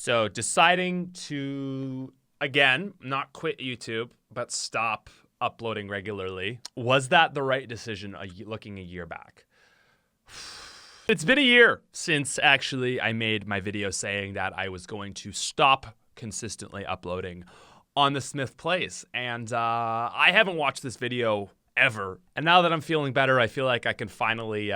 So deciding to, again, not quit YouTube, but stop uploading regularly. Was that the right decision looking a year back? It's been a year since actually I made my video saying that I was going to stop consistently uploading on TheSmithPlays. And I haven't watched this video ever. And now that I'm feeling better, I feel like I can finally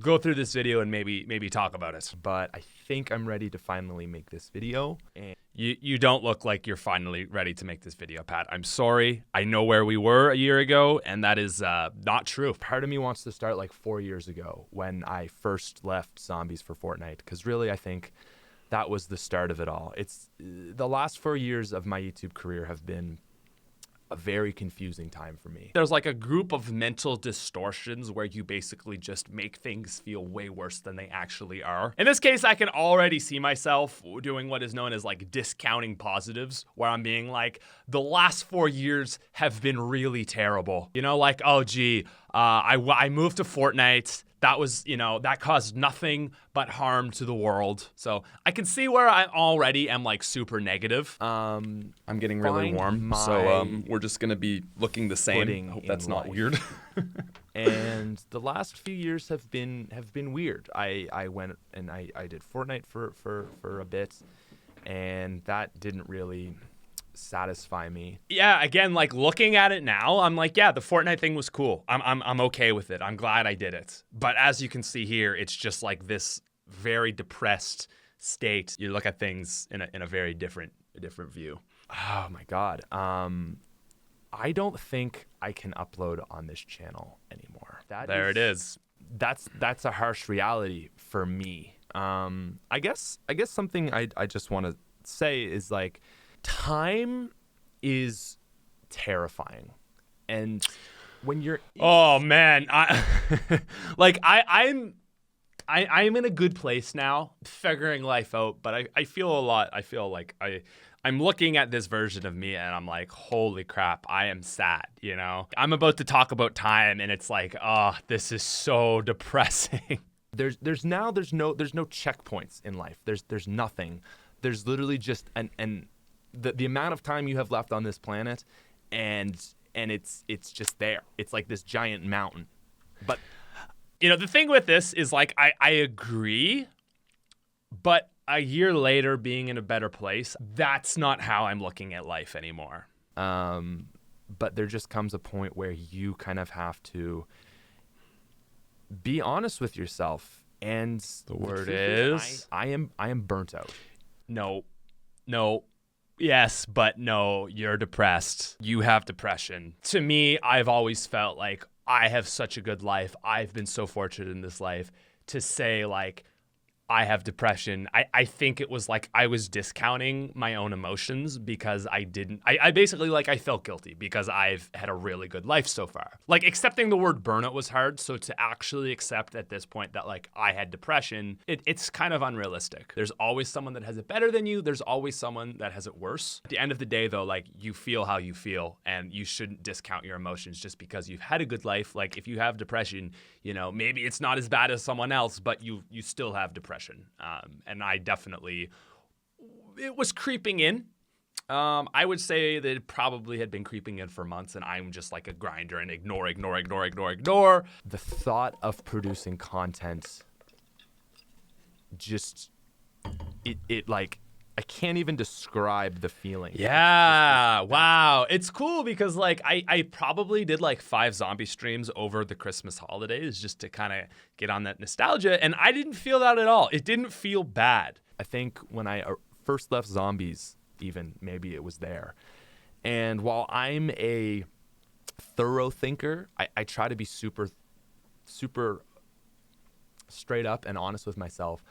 go through this video and maybe talk about it. But I think I'm ready to finally make this video. And you don't look like you're finally ready to make this video, Pat. I'm sorry. I know where we were a year ago, and that is not true. part of me wants to start like 4 years ago when I first left zombies for Fortnite, because really I think that was the start of it all. It's the last 4 years of my YouTube career have been a very confusing time for me. There's like a group of mental distortions where you basically just make things feel way worse than they actually are. In this case, I can already see myself doing what is known as like discounting positives, where I'm being like, the last 4 years have been really terrible. You know, like, oh gee, I moved to Fortnite. That was, you know, that caused nothing but harm to the world. So I can see where I already am like super negative. I'm getting really warm, so we're just gonna be looking the same. I hope that's not weird. And the last few years have been weird. I went and I did Fortnite for a bit, and that didn't really satisfy me. Yeah, again, like looking at it now, I'm like, yeah, the Fortnite thing was cool. I'm okay with it. I'm glad I did it. But as you can see here, it's just like this very depressed state. You look at things in a very different view. Oh my God. I don't think I can upload on this channel anymore. It is. That's a harsh reality for me. I guess something I just want to say is like, time is terrifying, and when you're oh man, I'm in a good place now, figuring life out, but I feel like I'm looking at this version of me and I'm like, holy crap, I am sad, you know? I'm about to talk about time and it's like, oh, this is so depressing. There's no checkpoints in life. There's nothing. There's literally just the amount of time you have left on this planet, and it's just there. It's like this giant mountain. But you know, the thing with this is like I agree, but a year later being in a better place, that's not how I'm looking at life anymore. But there just comes a point where you kind of have to be honest with yourself, and the word is I am burnt out. No. Yes, but no, you're depressed. You have depression. To me, I've always felt like I have such a good life. I've been so fortunate in this life to say like, I have depression. I think it was like I was discounting my own emotions because I basically like I felt guilty because I've had a really good life so far. Like accepting the word burnout was hard. So to actually accept at this point that like I had depression, it's kind of unrealistic. There's always someone that has it better than you. There's always someone that has it worse. At the end of the day though, like you feel how you feel and you shouldn't discount your emotions just because you've had a good life. Like if you have depression, you know, maybe it's not as bad as someone else, but you still have depression. And I definitely, it was creeping in. I would say that it probably had been creeping in for months, and I'm just like a grinder and ignore. The thought of producing content just, it like, I can't even describe the feeling. Yeah, wow. It's cool because like I probably did like 5 zombie streams over the Christmas holidays just to kind of get on that nostalgia, and I didn't feel that at all. It didn't feel bad. I think when I first left zombies, even maybe it was there. And while I'm a thorough thinker, I try to be super straight up and honest with myself.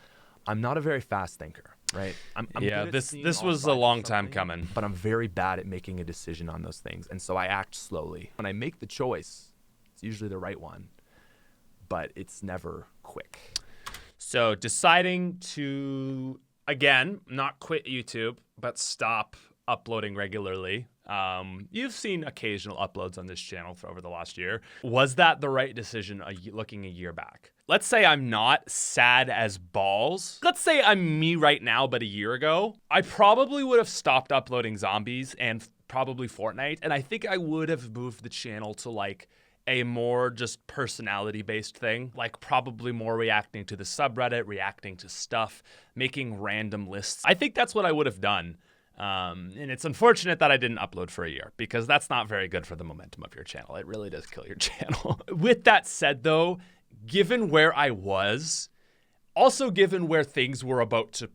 I'm not a very fast thinker. Right. I'm yeah, this was a long time coming. But I'm very bad at making a decision on those things. And so I act slowly. When I make the choice, it's usually the right one, but it's never quick. So deciding to, again, not quit YouTube, but stop uploading regularly. You've seen occasional uploads on this channel for over the last year. Was that the right decision looking a year back? let's say I'm not sad as balls. Let's say I'm me right now, but a year ago, I probably would have stopped uploading zombies and probably Fortnite. And I think I would have moved the channel to like a more just personality based thing, like probably more reacting to the subreddit, reacting to stuff, making random lists. I think that's what I would have done. And it's unfortunate that I didn't upload for a year because that's not very good for the momentum of your channel. It really does kill your channel. With that said, though, given where I was, also given where things were about to,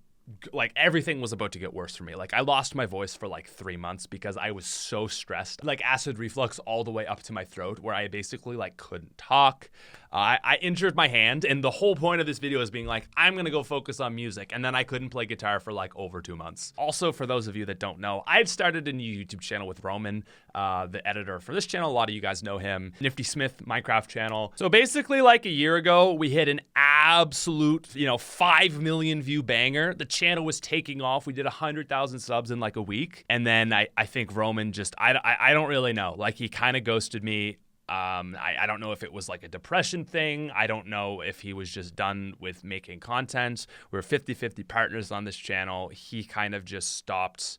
like everything was about to get worse for me. Like I lost my voice for like 3 months because I was so stressed, like acid reflux all the way up to my throat where I basically like couldn't talk. I injured my hand, and the whole point of this video is being like, I'm gonna go focus on music, and then I couldn't play guitar for like over 2 months. Also, for those of you that don't know, I've started a new YouTube channel with Roman, the editor for this channel. A lot of you guys know him. Nifty Smith Minecraft channel. So basically like a year ago, we hit an absolute, 5 million view banger. The channel was taking off. We did 100,000 subs in like a week. And then I think Roman just, I don't really know. Like he kind of ghosted me. I don't know if it was like a depression thing. I don't know if he was just done with making content. We're 50-50 partners on this channel. He kind of just stopped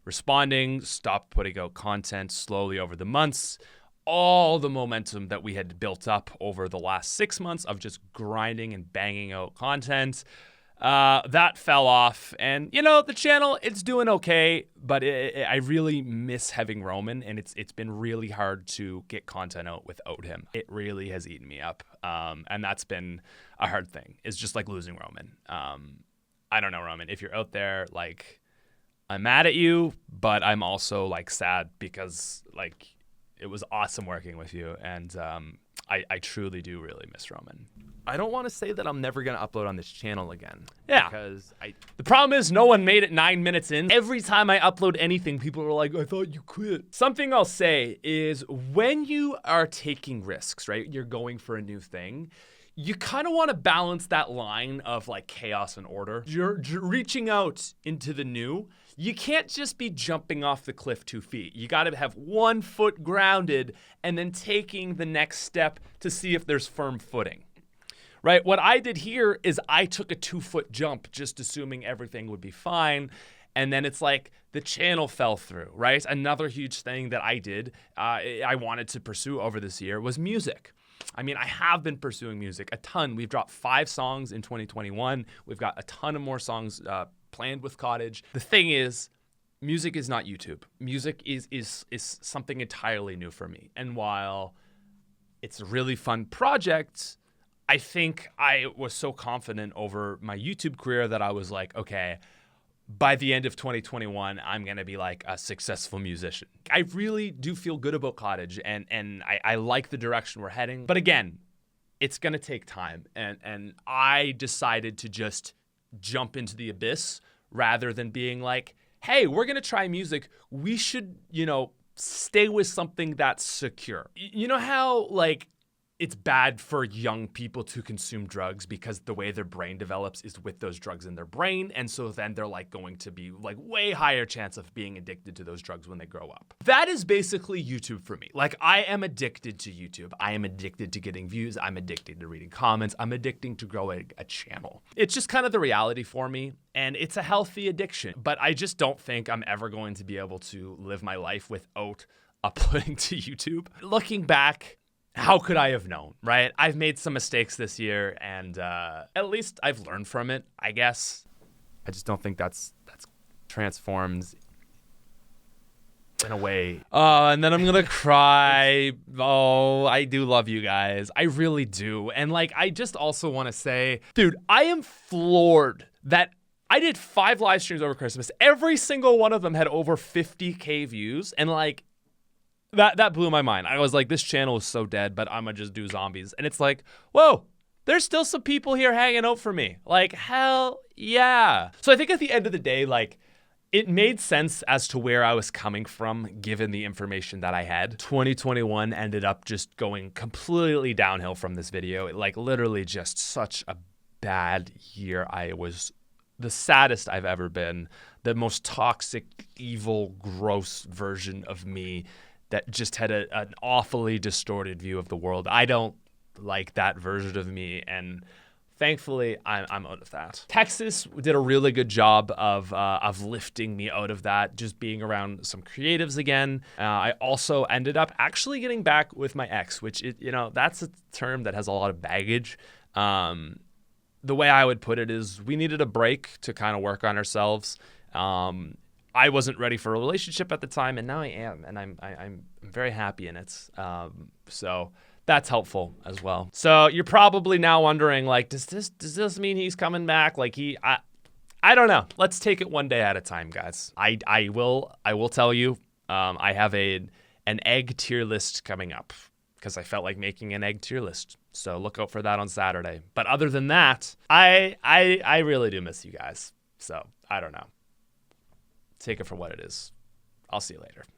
responding, stopped putting out content slowly over the months. All the momentum that we had built up over the last 6 months of just grinding and banging out content, that fell off. And the channel, it's doing okay, but I really miss having Roman, and it's been really hard to get content out without him. It really has eaten me up, and that's been a hard thing. It's just like losing Roman. I don't know, Roman, if you're out there, like I'm mad at you, but I'm also like sad because like it was awesome working with you, and I truly do really miss Roman. I don't want to say that I'm never going to upload on this channel again. Yeah. Because the problem is no one made it 9 minutes in. Every time I upload anything, people are like, I thought you quit. Something I'll say is when you are taking risks, right? You're going for a new thing. You kind of want to balance that line of like chaos and order. You're reaching out into the new. You can't just be jumping off the cliff 2 feet. You got to have 1 foot grounded and then taking the next step to see if there's firm footing. Right? What I did here is I took a 2-foot jump, just assuming everything would be fine. And then it's like the channel fell through, right? Another huge thing that I did, I wanted to pursue over this year was music. I mean, I have been pursuing music a ton. We've dropped 5 songs in 2021. We've got a ton of more songs planned with Cottage. The thing is, music is not YouTube. Music is something entirely new for me. And while it's a really fun project, I think I was so confident over my YouTube career that I was like, okay, by the end of 2021, I'm going to be like a successful musician. I really do feel good about Cottage, and I like the direction we're heading. But again, it's going to take time. And I decided to just jump into the abyss rather than being like, hey, we're going to try music. We should, stay with something that's secure. You know how like it's bad for young people to consume drugs because the way their brain develops is with those drugs in their brain. And so then they're like going to be like way higher chance of being addicted to those drugs when they grow up. That is basically YouTube for me. Like I am addicted to YouTube. I am addicted to getting views. I'm addicted to reading comments. I'm addicted to growing a channel. It's just kind of the reality for me. And it's a healthy addiction. But I just don't think I'm ever going to be able to live my life without uploading to YouTube. Looking back, how could I have known, right? I've made some mistakes this year, and at least I've learned from it, I guess. I just don't think that's transformed in a way. And then I'm gonna cry. Oh, I do love you guys. I really do. And like, I just also want to say, dude, I am floored that I did 5 live streams over Christmas. Every single one of them had over 50K views, and like, That blew my mind. I was like, this channel is so dead, but I'm gonna just do zombies. And it's like, whoa, there's still some people here hanging out for me. Like, hell yeah. So I think at the end of the day, like, it made sense as to where I was coming from, given the information that I had. 2021 ended up just going completely downhill from this video. It, like, literally just such a bad year. I was the saddest I've ever been. The most toxic, evil, gross version of me that just had an awfully distorted view of the world. I don't like that version of me, and thankfully I'm out of that. Texas did a really good job of lifting me out of that, just being around some creatives again. I also ended up actually getting back with my ex, which that's a term that has a lot of baggage. The way I would put it is we needed a break to kind of work on ourselves. I wasn't ready for a relationship at the time, and now I am, and I'm very happy in it. So that's helpful as well. So you're probably now wondering, like, does this mean he's coming back? Like I don't know. Let's take it one day at a time, guys. I will tell you, I have an egg tier list coming up because I felt like making an egg tier list. So look out for that on Saturday. But other than that, I really do miss you guys. So I don't know. Take it for what it is. I'll see you later.